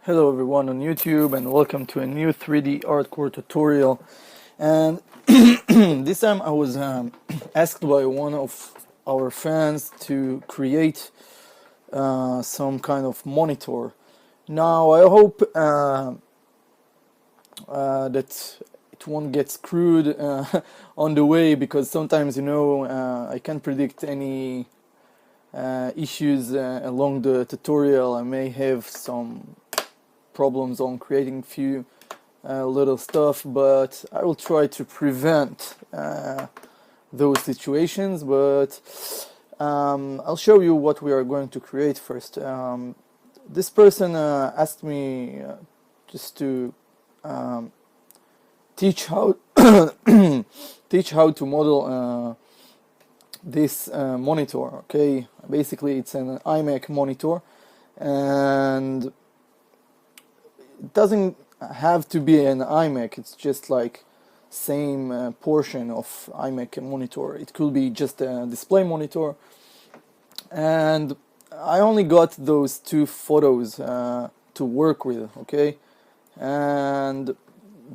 Hello everyone on YouTube and welcome to a new 3D Artcore tutorial. And this time I was asked by one of our fans to create some kind of monitor. Now I hope that it won't get screwed on the way, because sometimes I can't predict any issues along the tutorial. I may have some problems on creating few little stuff, but I will try to prevent those situations. But I'll show you what we are going to create first. This person asked me just to teach how to model this monitor. Okay, basically it's an iMac monitor, and it doesn't have to be an iMac. It's just like same portion of iMac monitor. It could be just a display monitor, and I only got those two photos to work with. Okay, and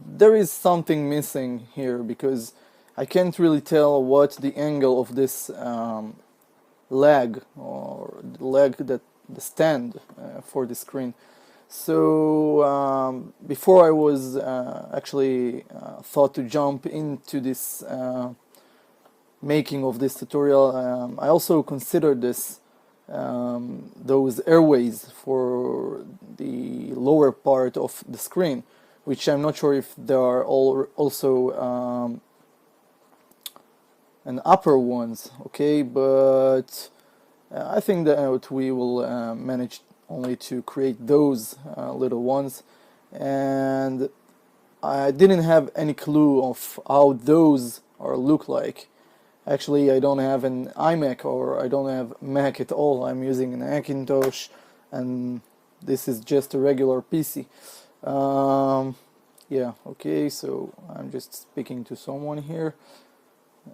there is something missing here because I can't really tell what the angle of this leg, or the leg, that the stand for the screen. So before I was actually thought to jump into this making of this tutorial, I also considered this those airways for the lower part of the screen, which I'm not sure if there are also an upper ones. Okay, but I think that we will manage only to create those little ones, and I didn't have any clue of how those look like. Actually, I don't have an iMac, or I don't have Mac at all. I'm using an Macintosh, and this is just a regular PC. Yeah, okay, so I'm just speaking to someone here,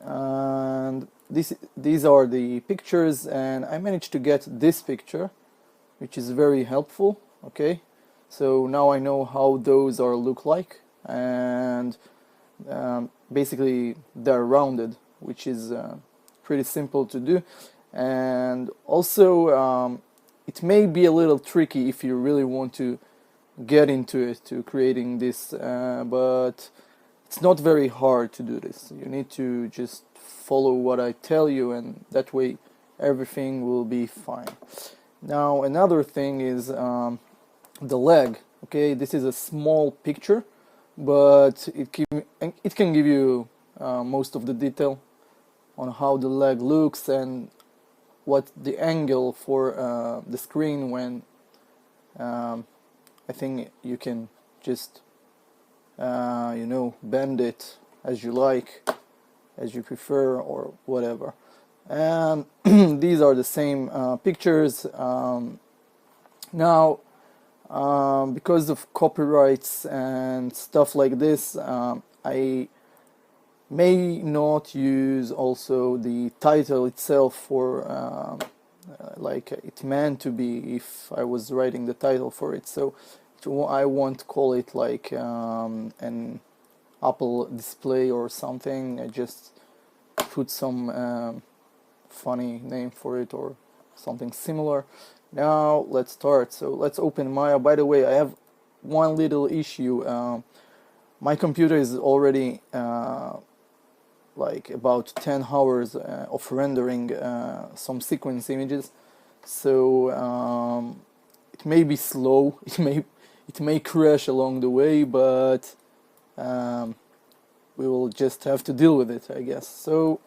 and these are the pictures, and I managed to get this picture, which is very helpful. Okay, so now I know how those look like, and basically they're rounded, which is pretty simple to do. And also it may be a little tricky if you really want to get into it, to creating this, but it's not very hard to do this. You need to just follow what I tell you, and that way everything will be fine. Now another thing is the leg. Okay, this is a small picture, but it can give you most of the detail on how the leg looks and what the angle for the screen when I think you can just bend it as you like, as you prefer, or whatever. And these are the same pictures. Now because of copyrights and stuff like this, I may not use also the title itself for like it meant to be if I was writing the title for it. So I won't call it like an Apple display or something. I just put some funny name for it or something similar. Now let's start. So let's open Maya. By the way, I have one little issue. My computer is already like about 10 hours of rendering some sequence images, so it may be slow, it may crash along the way, but we will just have to deal with it, I guess. So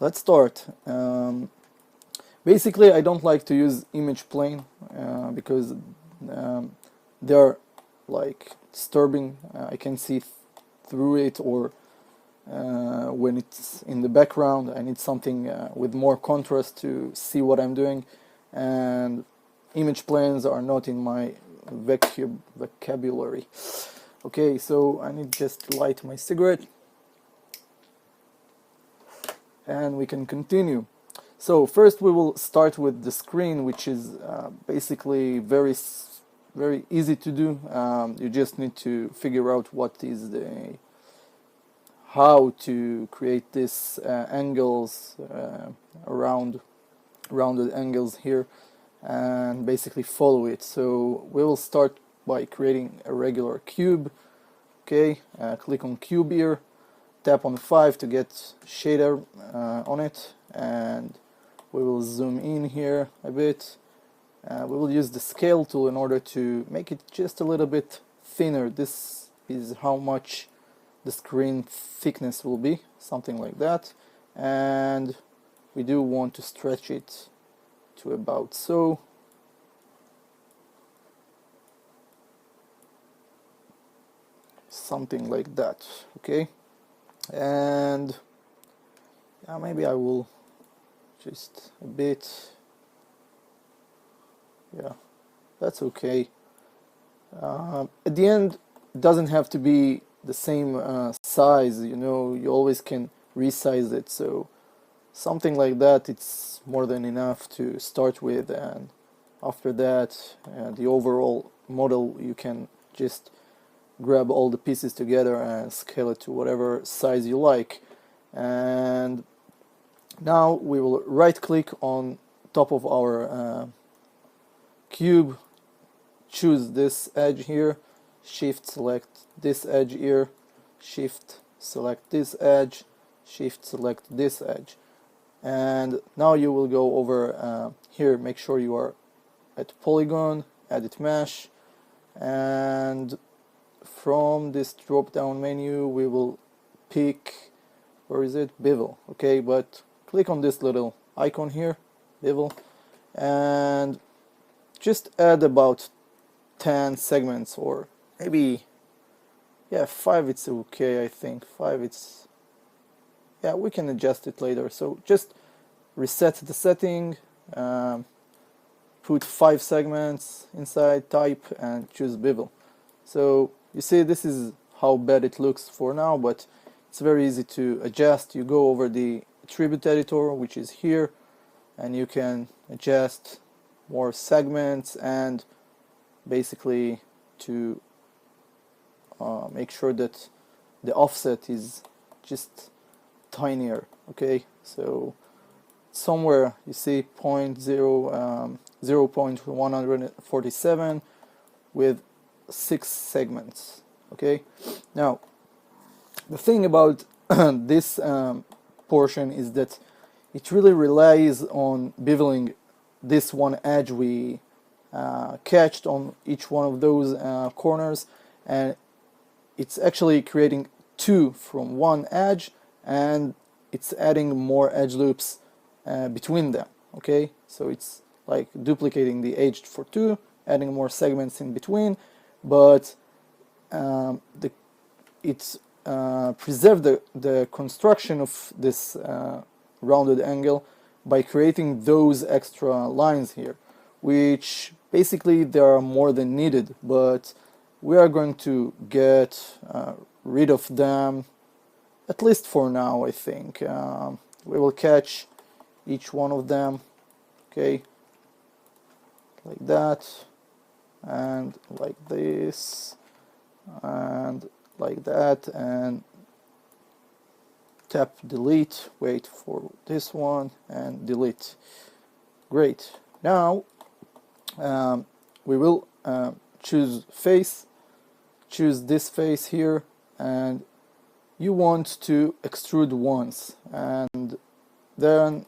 let's start. Basically I don't like to use image plane because they're like disturbing. I can see through it, or when it's in the background I need something with more contrast to see what I'm doing, and image planes are not in my vocabulary. Okay, so I need just to light my cigarette and we can continue. So first we will start with the screen, which is basically very easy to do. You just need to figure out how to create these angles, rounded angles here, and basically follow it. So we will start by creating a regular cube. Okay, click on cube here, tap on 5 to get shader on it, and we will zoom in here a bit. We will use the scale tool in order to make it just a little bit thinner. This is how much the screen thickness will be, something like that. And we do want to stretch it to about so. Something like that, okay? And yeah, maybe I will just a bit, yeah, that's okay. At the end, it doesn't have to be the same size, you know, you always can resize it, so something like that, it's more than enough to start with, and after that, the overall model, you can just grab all the pieces together and scale it to whatever size you like. And now we will right click on top of our cube, choose this edge here, shift select this edge here, shift select this edge, shift select this edge, and now you will go over here, make sure you are at polygon, edit mesh, and from this drop down menu we will pick, where is it, bevel, okay, but click on this little icon here, bevel, and just add about 10 segments, or maybe, yeah, 5 it's okay, I think 5 it's, yeah, we can adjust it later. So just reset the setting, put 5 segments inside, type, and choose bevel. So you see, this is how bad it looks for now, but it's very easy to adjust. You go over the attribute editor, which is here, and you can adjust more segments and basically to make sure that the offset is just tinier, okay? So somewhere you see 0.147 with 6 segments, okay? Now the thing about this portion is that it really relies on beveling this one edge we catched on each one of those corners, and it's actually creating 2 from one edge, and it's adding more edge loops between them, okay? So it's like duplicating the edge for 2, adding more segments in between, but it's preserved the construction of this rounded angle by creating those extra lines here, which basically they are more than needed, but we are going to get rid of them, at least for now, I think. We will catch each one of them, okay, like that, and like this, and like that, and tap delete, wait for this one, and delete. Great. Now we will choose face, choose this face here, and you want to extrude once, and then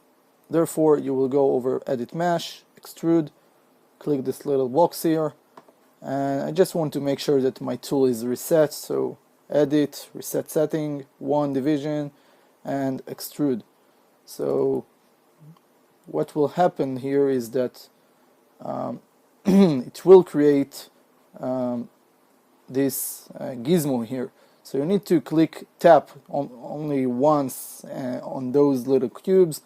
therefore you will go over edit mesh, extrude, click this little box here, and I just want to make sure that my tool is reset, so edit, reset setting, 1 division, and extrude. So what will happen here is that it will create this gizmo here. So you need to tap only once on those little cubes,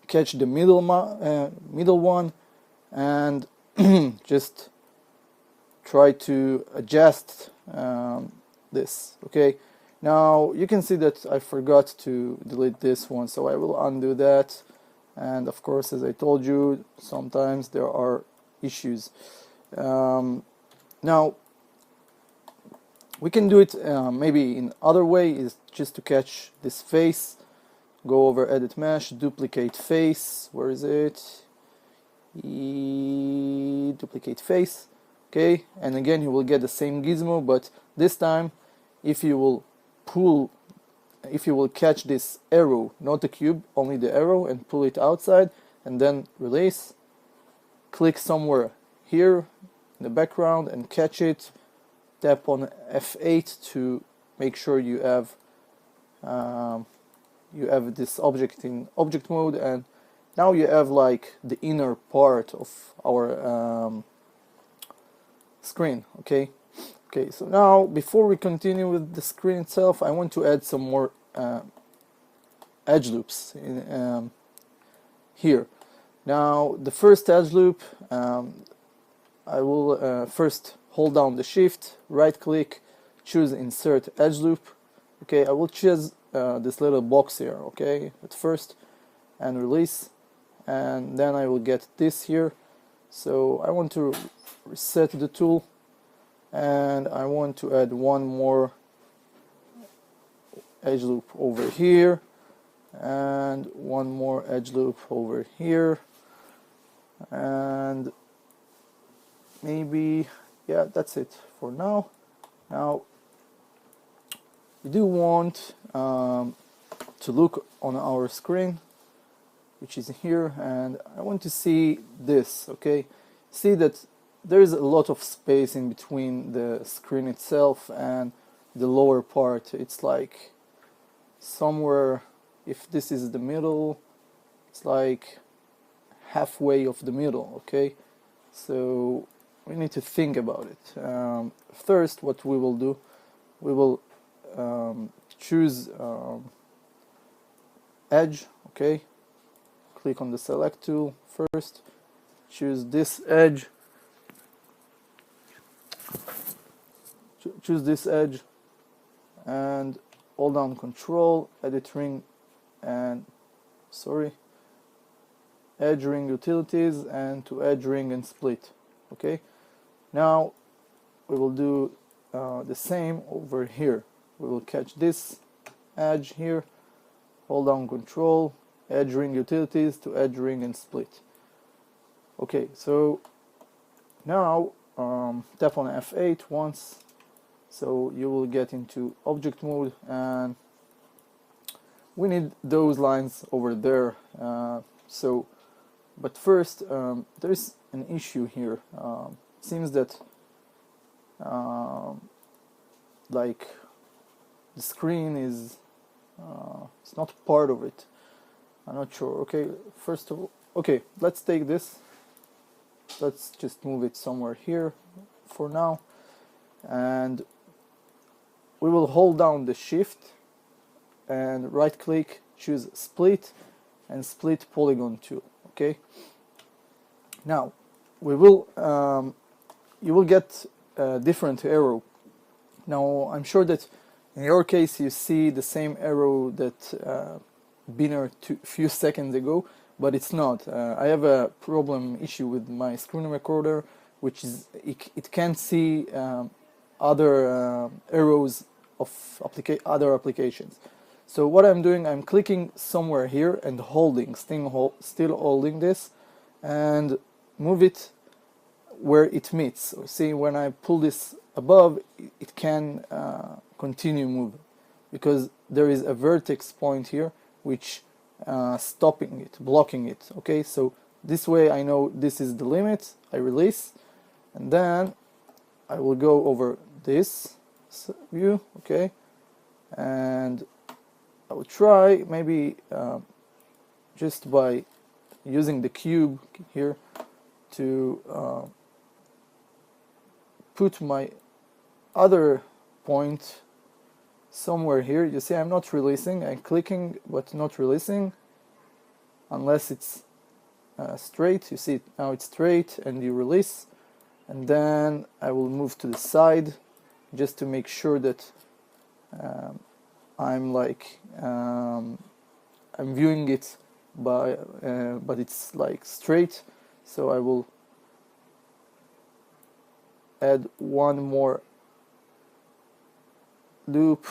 catch the middle one, and just try to adjust this, okay? Now you can see that I forgot to delete this one, so I will undo that, and of course, as I told you, sometimes there are issues. Now we can do it maybe in other way, is just to catch this face, go over edit mesh, duplicate face, where is it? Duplicate face, okay, and again you will get the same gizmo, but this time if you will catch this arrow, not the cube, only the arrow, and pull it outside and then release, click somewhere here in the background and catch it, tap on F8 to make sure you have this object in object mode, and now you have like the inner part of our screen. Okay, so now before we continue with the screen itself, I want to add some more edge loops in, here. Now the first edge loop, I will first hold down the shift, right click, choose insert edge loop. Okay, I will choose this little box here, okay, at first, and release, and then I will get this here. So I want to reset the tool, and I want to add one more edge loop over here, and one more edge loop over here, and maybe, yeah, that's it for now. Now we do want to look on our screen, which is here, and I want to see this. Okay, see that there is a lot of space in between the screen itself and the lower part. It's like somewhere, if this is the middle, it's like halfway of the middle. Okay, so we need to think about it. First, what we will do, we will choose edge. Okay, click on the select tool first, choose this edge, choose this edge, and hold down Control, edit ring, and edge ring utilities, and to edge ring and split. Okay, now we will do the same over here. We will catch this edge here, hold down Control, edge ring utilities to edge ring and split. Okay, so now tap on F8 once, so you will get into object mode, and we need those lines over there. But first, there's an issue here. It seems that like the screen is it's not part of it. I'm not sure. Okay, first of all, okay, let's take this. Let's just move it somewhere here for now, and we will hold down the shift and right click, choose split, and split polygon tool. Okay, now we will you will get a different arrow. Now I'm sure that in your case you see the same arrow that been here a few seconds ago, but it's not. I have a issue with my screen recorder, which is it can't see other arrows of other applications. So what I'm doing, I'm clicking somewhere here and holding, still holding this, and move it where it meets. So see, when I pull this above, it can continue moving, because there is a vertex point here which stopping it, blocking it. Okay, so this way I know this is the limit. I release, and then I will go over this view. Okay, and I will try maybe just by using the cube here to put my other point somewhere here. You see, I'm not releasing, I'm clicking but not releasing unless it's straight. You see, now it's straight, and you release, and then I will move to the side just to make sure that I'm like I'm viewing it but it's like straight, so I will add one more loop,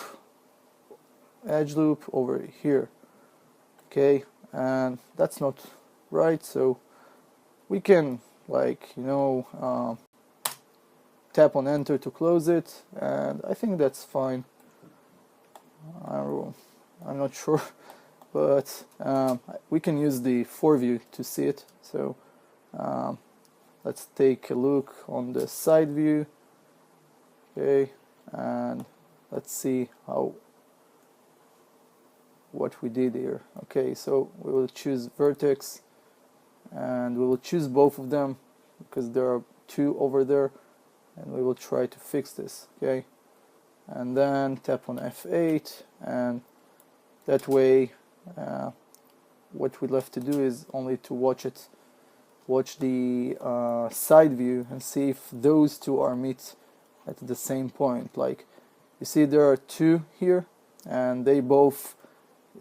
edge loop over here. Okay, and that's not right, so we can, like, tap on enter to close it, and I think that's fine. I'm not sure, but we can use the foreview to see it. So let's take a look on the side view. Okay, and let's see what we did here. Okay, so we will choose Vertex, and we will choose both of them because there are two over there, and we will try to fix this. Okay, and then tap on F8, and that way what we left to do is only to watch the side view and see if those two are meet at the same point. Like, you see there are two here, and they both,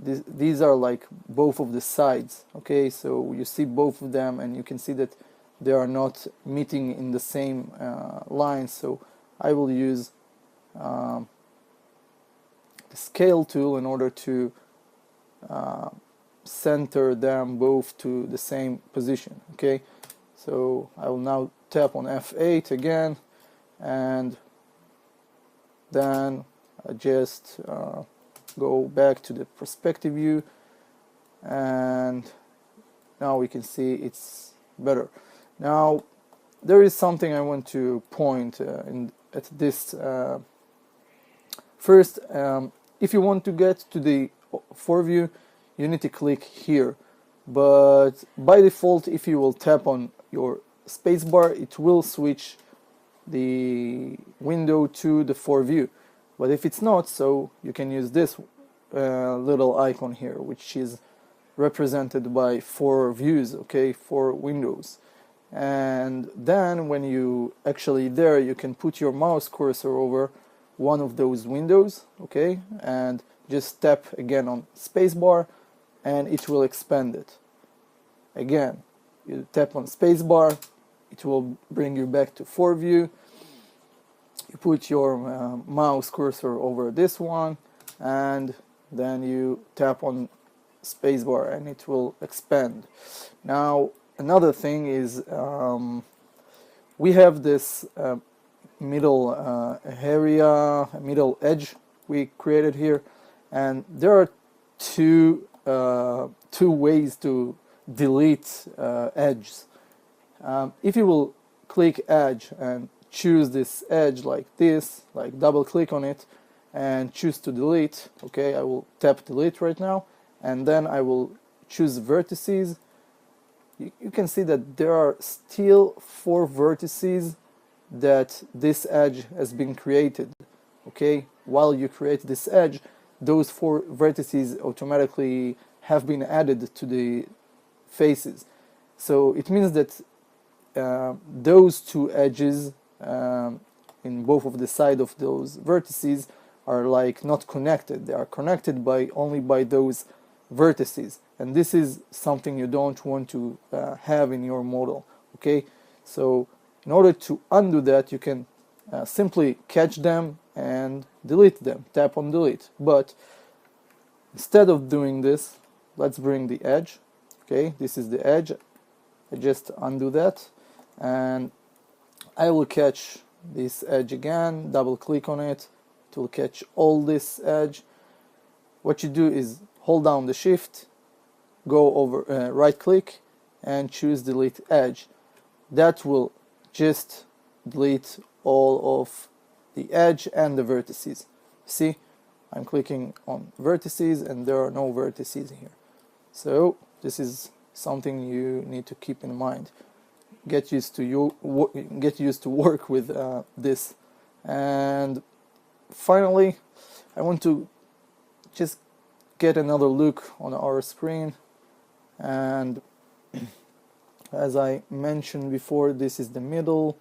these are like both of the sides. Okay, so you see both of them, and you can see that they are not meeting in the same line. So I will use the scale tool in order to center them both to the same position. Okay, so I will now tap on F8 again, and then I just go back to the perspective view, and now we can see it's better. Now there is something I want to point at this. First, if you want to get to the foreview, you need to click here, but by default, if you will tap on your spacebar, it will switch the window to the foreview. But if it's not, so you can use this little icon here, which is represented by 4 views, okay, 4 windows. And then when you actually there, you can put your mouse cursor over one of those windows, okay, and just tap again on spacebar, and it will expand it. Again, you tap on spacebar, it will bring you back to foreview. You put your mouse cursor over this one, and then you tap on spacebar, and it will expand. Now another thing is we have this middle area, middle edge we created here, and there are two ways to delete edges. If you will click edge and choose this edge like this, like double click on it and choose to delete. Okay, I will tap delete right now, and then I will choose vertices. You can see that there are still 4 vertices that this edge has been created. Okay, while you create this edge, those 4 vertices automatically have been added to the faces. So it means that those 2 edges in both of the side of those vertices are like not connected. They are connected only by those vertices, and this is something you don't want to have in your model. Okay, so in order to undo that, you can simply catch them and delete them. Tap on delete. But instead of doing this, let's bring the edge. Okay, this is the edge. I just undo that, and I will catch this edge again. Double click on it. It will catch all this edge. What you do is hold down the shift, go over right click, and choose delete edge. That will just delete all of the edge and the vertices. See, I'm clicking on vertices, and there are no vertices here. So this is something you need to keep in mind. Get used to work with this. And finally, I want to just get another look on our screen, and as I mentioned before, this is the middle,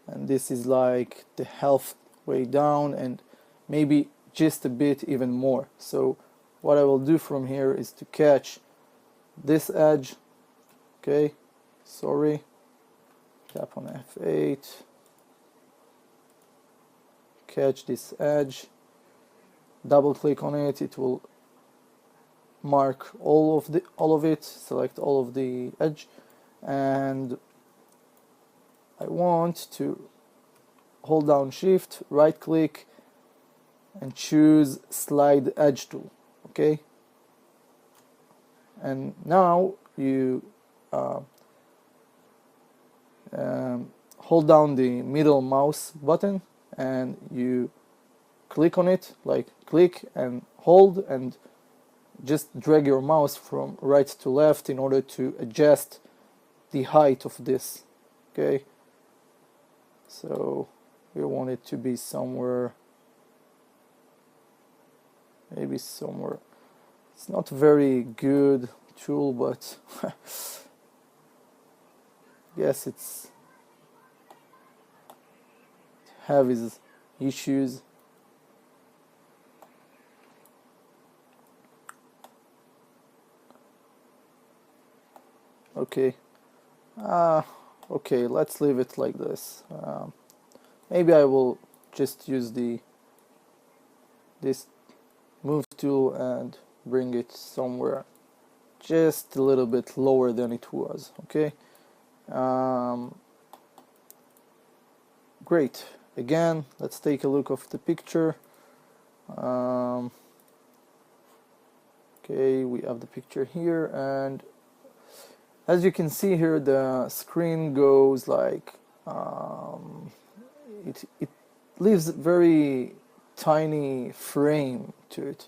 and this is like the halfway down, and maybe just a bit even more. So what I will do from here is to catch this edge. Okay, sorry, tap on F8, catch this edge, double click on it, it will mark all of it, select all of the edge, and I want to hold down shift, right click, and choose slide edge tool. Okay, and now you hold down the middle mouse button and you click on it, like click and hold, and just drag your mouse from right to left in order to adjust the height of this. Okay, so we want it to be somewhere, maybe somewhere. It's not very good tool, but yes, it's have its issues. Okay, okay, let's leave it like this. Maybe I will just use this move tool and bring it somewhere just a little bit lower than it was. Okay, great. Again, let's take a look of the picture. Okay, we have the picture here, and as you can see here, the screen goes like it leaves very tiny frame to it.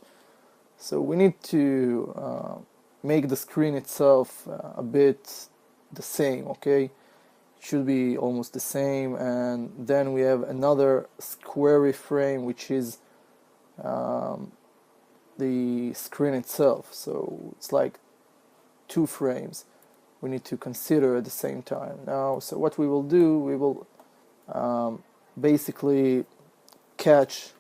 So we need to make the screen itself a bit the same. Okay, it should be almost the same, and then we have another squarey frame, which is the screen itself. So it's like two frames we need to consider at the same time. Now, so what we will do, we will basically catch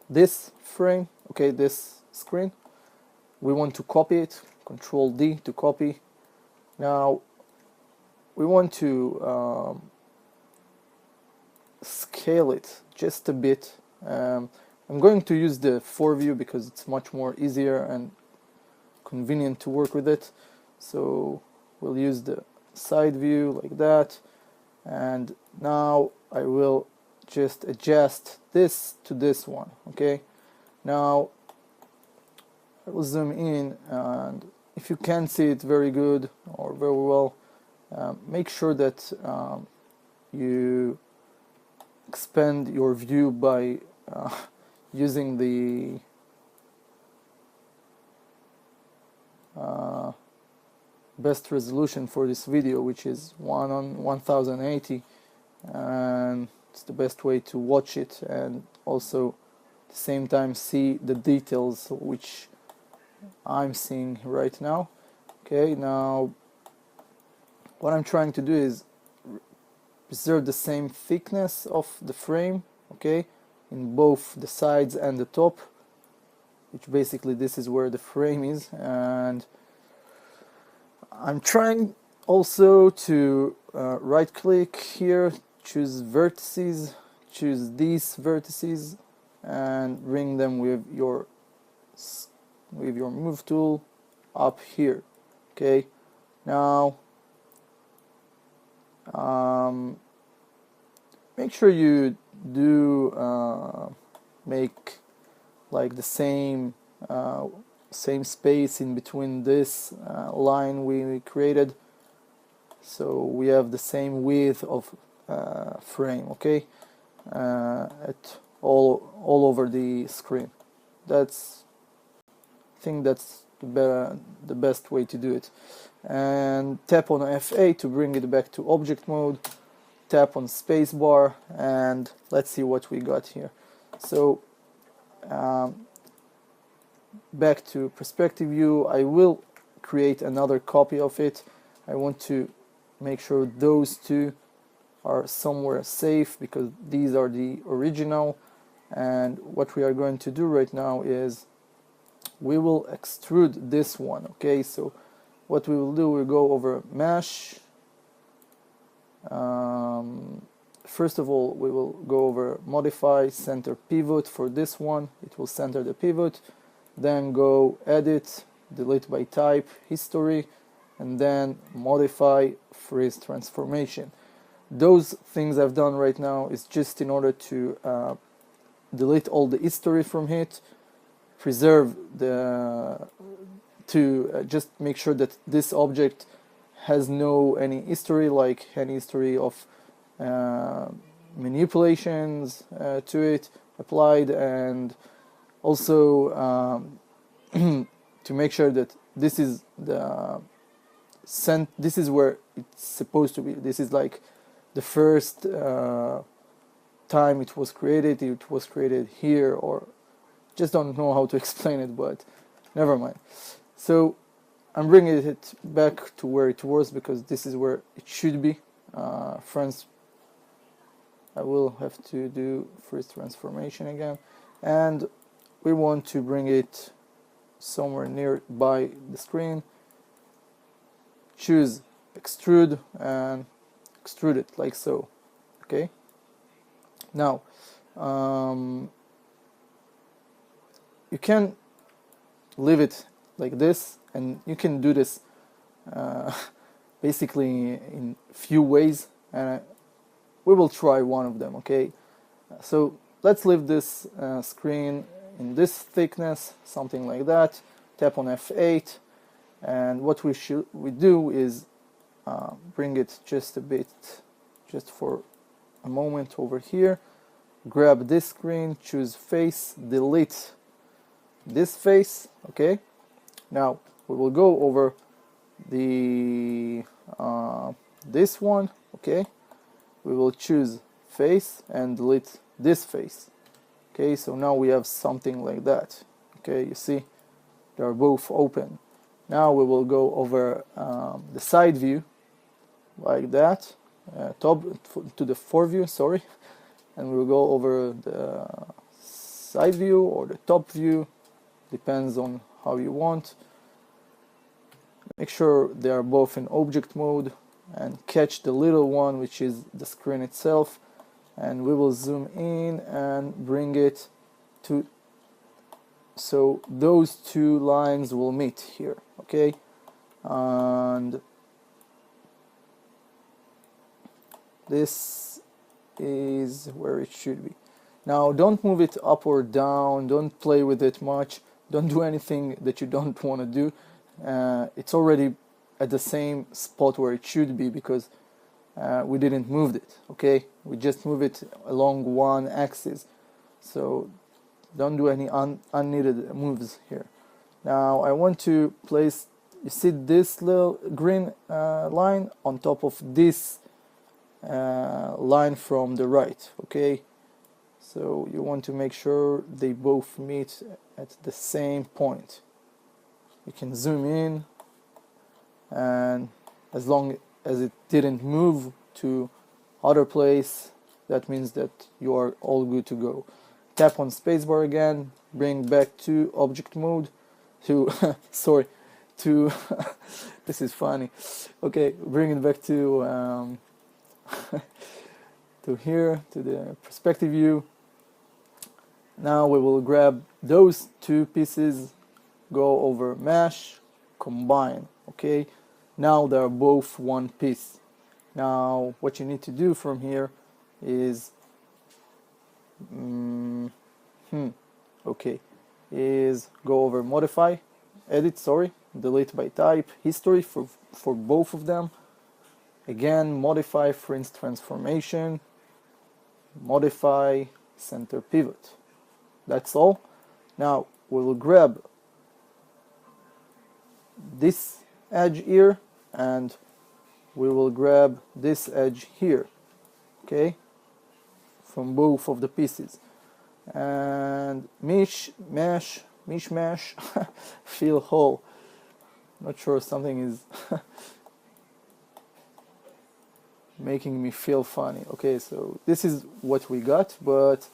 this frame, okay, this screen. We want to copy it, Control D to copy. Now we want to scale it just a bit. I'm going to use the 4-view because it's much more easier and convenient to work with it. So we'll use the side view like that, and now I will just adjust this to this one. Okay, now I will zoom in, and if you can't see it very good or very well, make sure that you expand your view by using the best resolution for this video, which is 1 on 1080, and it's the best way to watch it and also at the same time see the details which I'm seeing right now. Okay, now what I'm trying to do is preserve the same thickness of the frame, okay, in both the sides and the top, which basically this is where the frame is, and I'm trying also to right click here, choose vertices, choose these vertices and bring them with your move tool up here. Okay, now make sure you do make like the same space in between this line we created, so we have the same width of frame, okay, at all over the screen. I think that's the best way to do it. And tap on F8 to bring it back to object mode, tap on spacebar, and let's see what we got here. So back to perspective view, I will create another copy of it. I want to make sure those two are somewhere safe because these are the original, and what we are going to do right now is we will extrude this one. Okay, so what we will do, we'll go over mesh. First of all, we will go over modify center pivot for this one. It will center the pivot. Then go edit, delete by type, history, and then modify freeze transformation. Those things I've done right now is just in order to delete all the history from it, preserve the just make sure that this object has no any history, like any history of manipulations to it applied, and also to make sure that this is the this is where it's supposed to be. This is like the first time it was created. It was created here, or just don't know how to explain it, but never mind. So I'm bringing it back to where it was, because this is where it should be. Friends, I will have to do freeze transformation again, and we want to bring it somewhere nearby the screen. Choose extrude and extrude it like so. Okay, now you can leave it like this, and you can do this basically in few ways, and we will try one of them. Okay, so let's leave this screen in this thickness, something like that. Tap on F8, and what we do is bring it just a bit, just for a moment over here. Grab this screen, choose face, delete this face. Okay, now we will go over the this one. Okay, we will choose face and delete this face. Okay, so now we have something like that. Okay, you see they are both open. Now we will go over the side view like that, top to the fore view, sorry, and we will go over the side view or the top view, depends on how you want. Make sure they are both in object mode, and catch the little one, which is the screen itself, and we will zoom in and bring it to, so those two lines will meet here. Okay, and this is where it should be. Now don't move it up or down, don't play with it much, don't do anything that you don't want to do. It's already at the same spot where it should be, because we didn't move it. Okay, we just move it along one axis, so don't do any unneeded moves here. Now I want to place, you see this little green line on top of this line from the right. Okay, so you want to make sure they both meet at the same point. You can zoom in, and as long as it didn't move to other place, that means that you are all good to go. Tap on spacebar again, bring back to object mode, to sorry, to this is funny. Okay, bring it back to to here, to the perspective view. Now we will grab those two pieces, go over mesh, combine. Okay, now they are both one piece. Now what you need to do from here is is go over modify, edit, sorry, delete by type, history for both of them. Again, modify freeze transformation, modify center pivot. That's all. Now we will grab this edge here, and we will grab this edge here. Okay, from both of the pieces, and mesh fill hole. Not sure, something is making me feel funny. Okay, so this is what we got, but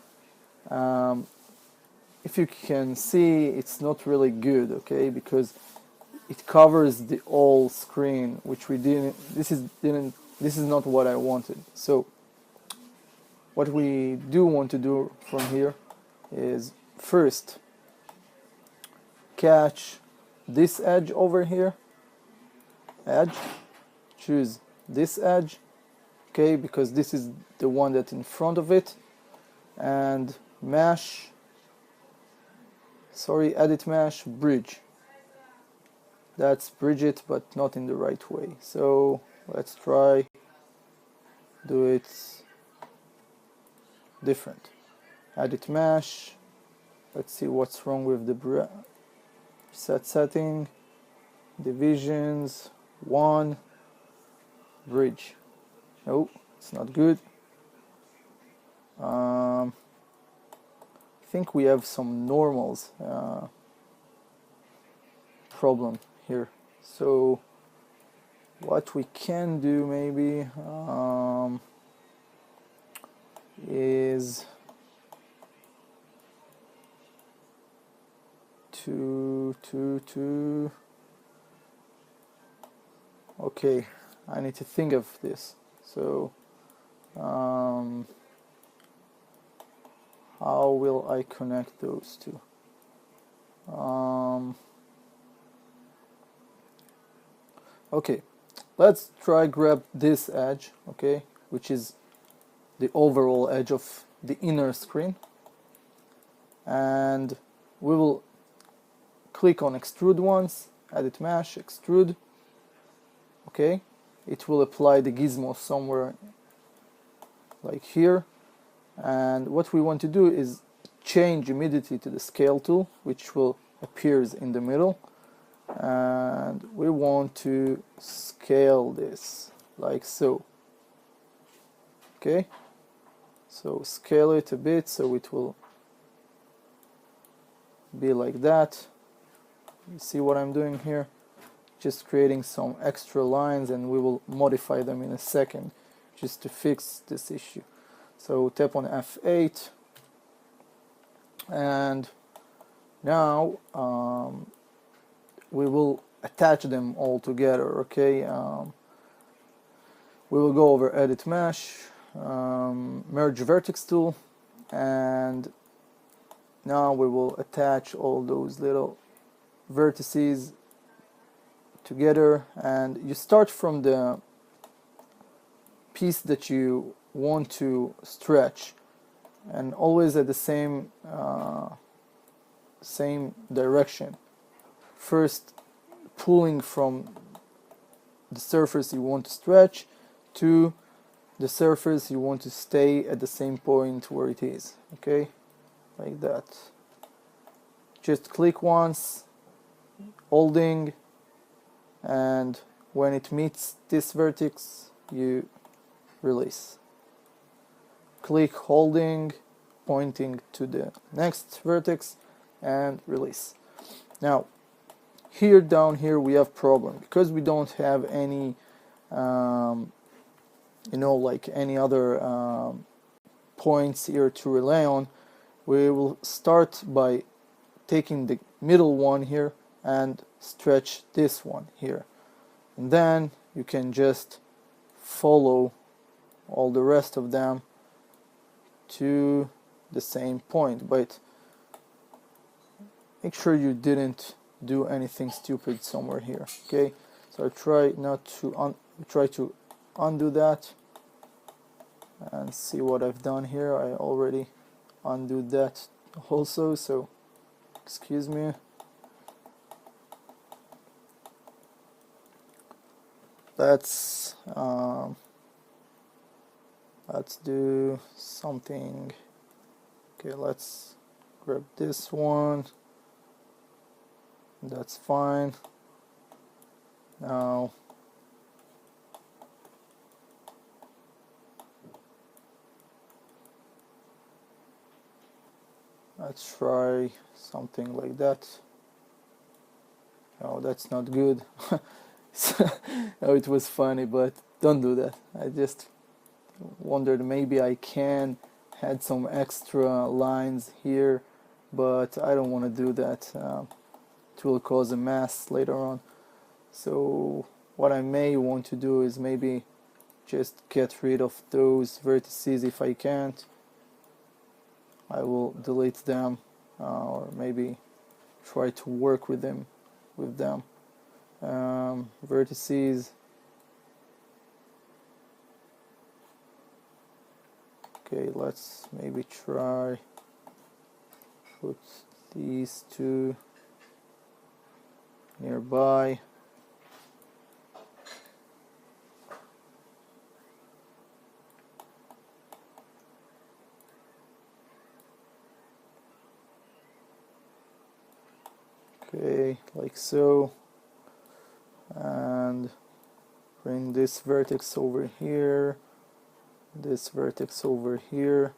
if you can see, it's not really good, okay, because it covers the whole screen, which we didn't. This is not what I wanted. So what we do want to do from here is first catch this edge over here, choose this edge, okay, because this is the one that's in front of it, and edit mesh, bridge. That's bridge it, but not in the right way. So let's try do it different. Edit mesh. Let's see what's wrong with the setting. Divisions 1. Bridge. No, it's not good. I think we have some normals problem here. So what we can do maybe is okay, I need to think of this. So how will I connect those two? Okay, let's try grab this edge, okay, which is the overall edge of the inner screen, and we will click on extrude once, edit mesh, extrude. Okay, it will apply the gizmo somewhere like here, and what we want to do is change immediately to the scale tool, which will appears in the middle, and we want to scale this like so. Okay, so scale it a bit so it will be like that. You see what I'm doing here? Just creating some extra lines, and we will modify them in a second just to fix this issue. So tap on F8, and now we will attach them all together, okay? We will go over edit mesh, merge vertex tool, and now we will attach all those little vertices together, and you start from the piece that you want to stretch, and always at the same direction. First, pulling from the surface you want to stretch to the surface you want to stay at the same point where it is, okay, like that. Just click once, holding, and when it meets this vertex you release. Click holding, pointing to the next vertex, and release. Now here down here we have problem because we don't have any like any other points here to rely on. We will start by taking the middle one here and stretch this one here, and then you can just follow all the rest of them to the same point, but make sure you didn't do anything stupid somewhere here, okay? So I try to undo that and see what I've done here. I already undid that also, so excuse me. Let's do something. Okay, let's grab this one. That's fine. Now let's try something like that. Oh, that's not good. No, it was funny, but don't do that. I just wondered maybe I can add some extra lines here but I don't want to do that. It will cause a mess later on. So what I may want to do is maybe just get rid of those vertices. If I can't, I will delete them, or maybe try to work with them. Vertices. Okay, let's maybe try put these two nearby. Okay, like so, and bring this vertex over here, this vertex over here,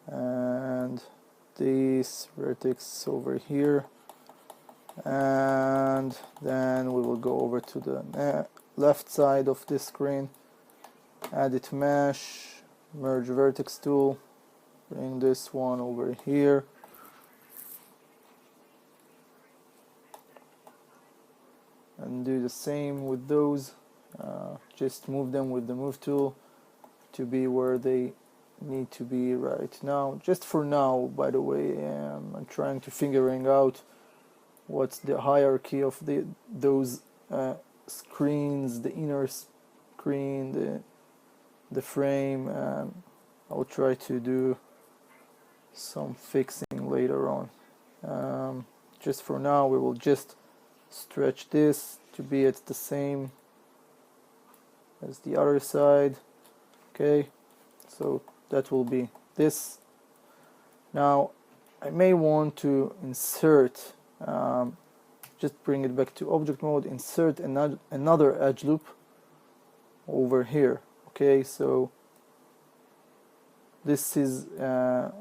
and this vertex over here, and then we will go over to the left side of this screen, edit mesh, merge vertex tool, bring this one over here, and do the same with those. Just move them with the move tool to be where they need to be right now. Just for now, by the way, I'm trying to figuring out what's the hierarchy of those screens, the inner screen, the frame. I'll try to do some fixing later on. Just for now, we will just stretch this to be at the same as the other side. Okay, so that will be this. Now I may want to insert, just bring it back to object mode, insert another edge loop over here. Okay, so this is the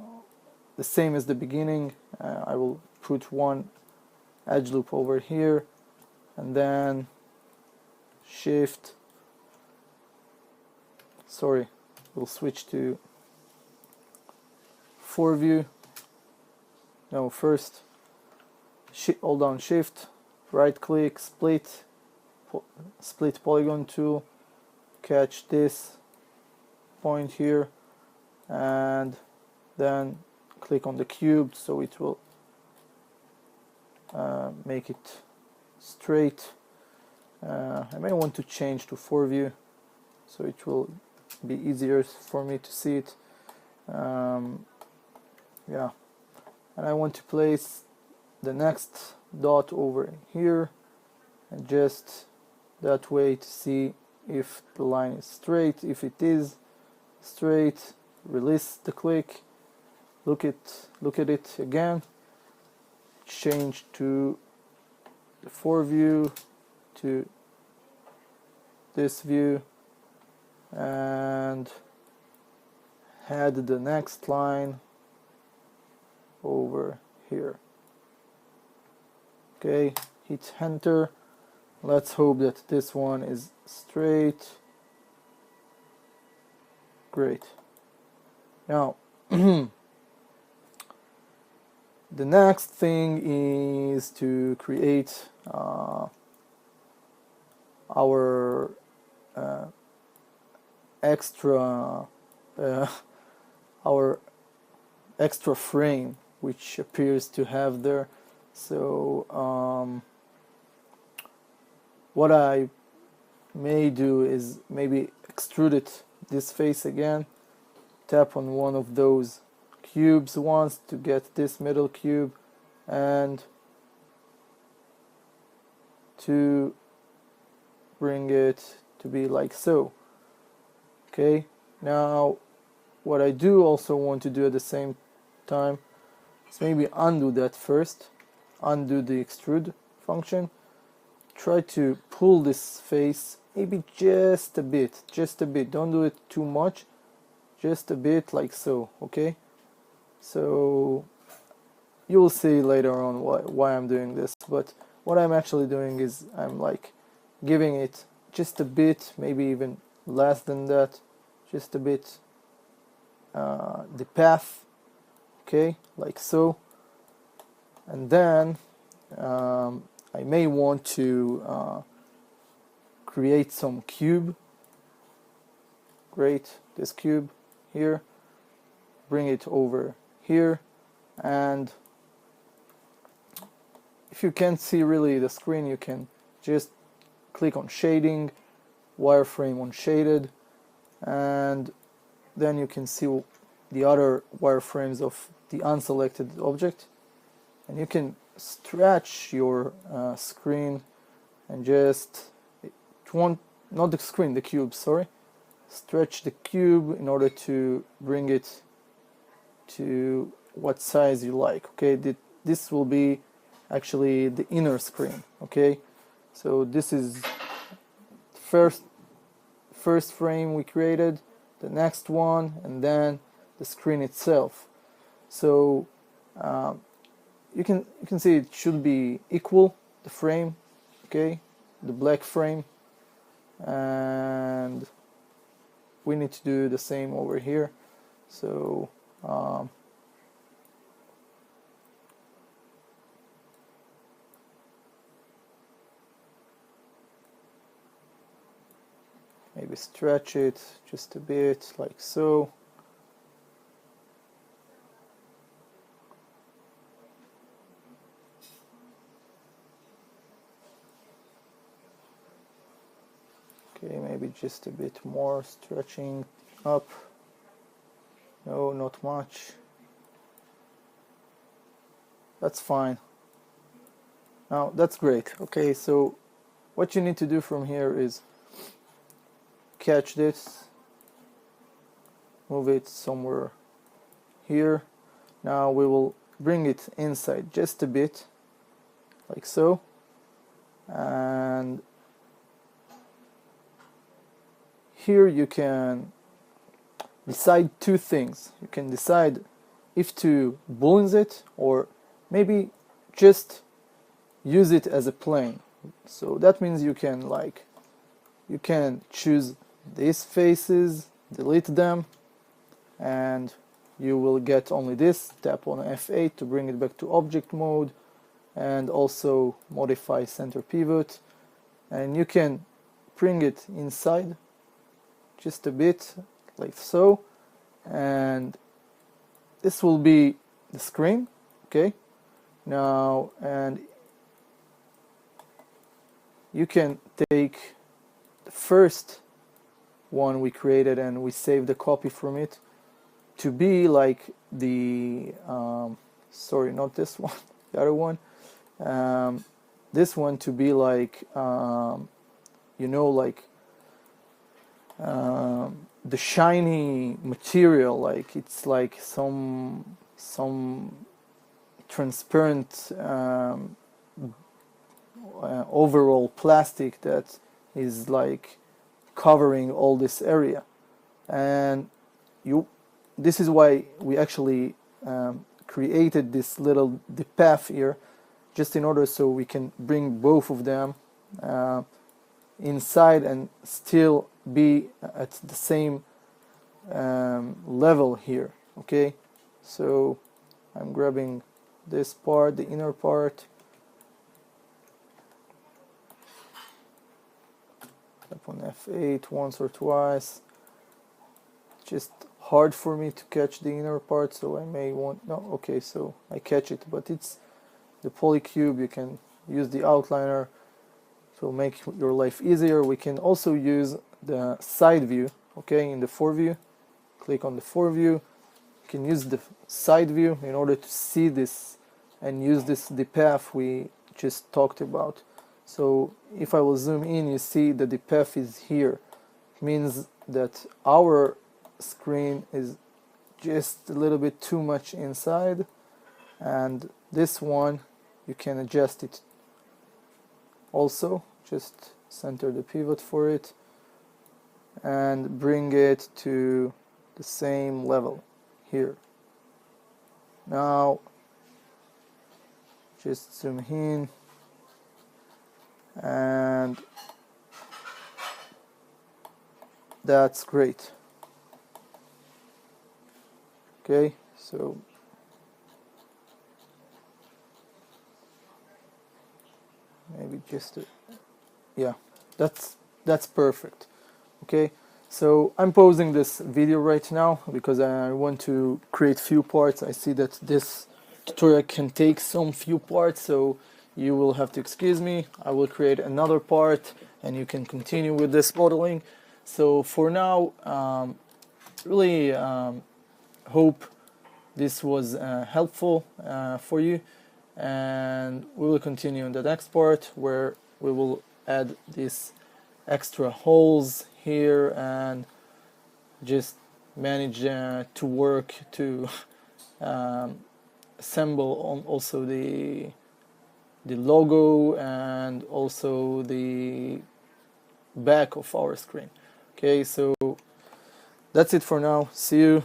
same as the beginning. I will put one edge loop over here, and then we'll switch to view. No, first hold down shift, right click, split polygon tool, catch this point here, and then click on the cube so it will make it straight. I may want to change to view so it will be easier for me to see it. Yeah, and I want to place the next dot over here, and just that way to see if the line is straight. If it is straight, release the click, look at it again, change to the view, to this view, and head the next line over here. Okay, hit enter. Let's hope that this one is straight. Great. Now the next thing is to create our extra frame, which appears to have there. So what I may do is maybe extrude it this face again, tap on one of those cubes once to get this middle cube, and to bring it to be like so. Okay, now what I do also want to do at the same time is maybe undo that first, undo the extrude function, try to pull this face maybe just a bit, don't do it too much, just a bit, like so. Okay, so you will see later on why I'm doing this, but what I'm actually doing is I'm like giving it just a bit, maybe even less than that, just a bit the path. Okay, like so, and then I may want to create some cube. Great, this cube here, bring it over here, and if you can't see really the screen, you can just click on shading, wireframe on shaded, and then you can see the other wireframes of the unselected object, and you can stretch your screen and just not the screen, the cube, sorry, stretch the cube in order to bring it to what size you like. Okay, this will be actually the inner screen. Okay, so this is first frame we created, the next one, and then the screen itself. So you can see it should be equal, the frame, okay, the black frame, and we need to do the same over here. So maybe stretch it just a bit, like so. Okay, maybe just a bit more stretching up. No, not much. That's fine. Now that's great. Okay, so what you need to do from here is catch this, move it somewhere here. Now we will bring it inside just a bit, like so, and here you can decide two things. You can decide if to boolean it or maybe just use it as a plane. So that means you can choose these faces, delete them, and you will get only this. Tap on F8 to bring it back to object mode, and also modify center pivot, and you can bring it inside just a bit, like so, and this will be the screen. Okay, now, and you can take the first one we created and we saved a copy from it to be like the sorry, not this one, the other one, this one to be like you know, like the shiny material, like it's like some transparent overall plastic that is like covering all this area. And this is why we actually created this little path here, just in order so we can bring both of them inside and still be at the same level here. Okay, so I'm grabbing this part, the inner part, tap on F8 once or twice. Just hard for me to catch the inner part, so I may want, no, okay, so I catch it, but it's the polycube. You can use the outliner to make your life easier. We can also use the side view. Okay, in the foreview, click on the foreview. You can use the side view in order to see this and use the path we just talked about. So if I will zoom in, you see that the path is here. It means that our screen is just a little bit too much inside, and this one you can adjust it also. Just center the pivot for it and bring it to the same level here. Now just zoom in, and that's great. Okay, so maybe just yeah, that's perfect. Okay, so I'm pausing this video right now because I want to create few parts. I see that this tutorial can take some few parts, so you will have to excuse me. I will create another part and you can continue with this modeling. So for now, really hope this was helpful for you, and we will continue in the next part where we will add these extra holes here and just manage to work to assemble on also the logo and also the back of our screen. Okay, so that's it for now. See you.